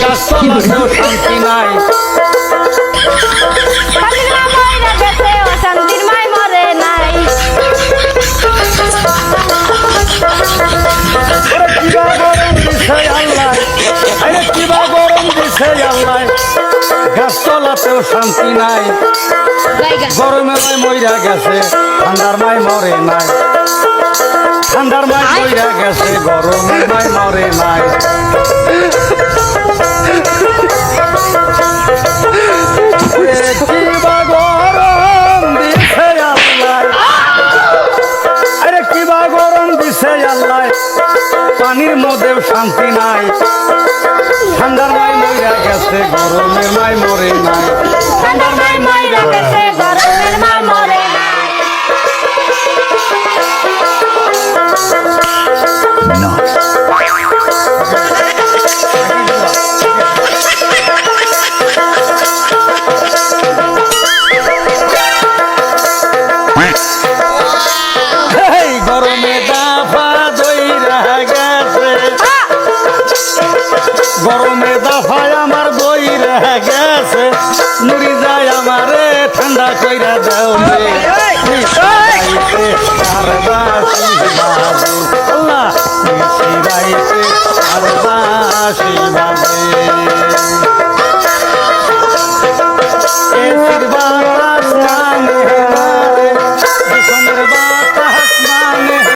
গাছতলাতেও শান্তি নাই। শান্তির মাই মরে নাই। কিবা গরম দিছে আল্লাহ, আরে কিবা গরম দিছে আল্লাহ, গাছতলাতেও শান্তি নাই। গরমে মাই মইরা গেছে, ঠান্ডার মাই মরে নাই। ঠান্ডার মাই মইরা গেছে, গরমে মাই মরে নাই। কিবা গরম দিছে আল্লাহ, আরে কিবা গরম দিছে আল্লাহ, পানির মধ্যেও শান্তি নাই। ঠান্ডার মাই মইরা গেছে, গরমের মাই মরে নাই। ঠান্ডার মাই মরে গেছে, গরমের মাই মরে নাই। গরমে দাফা দইরা গেছে, গরমে দাফায় আমার দইরা গেছে। নুরি যায় আমারে ঠান্ডা কইরা দাও রে। আল্লাহ আর বাসি বাজে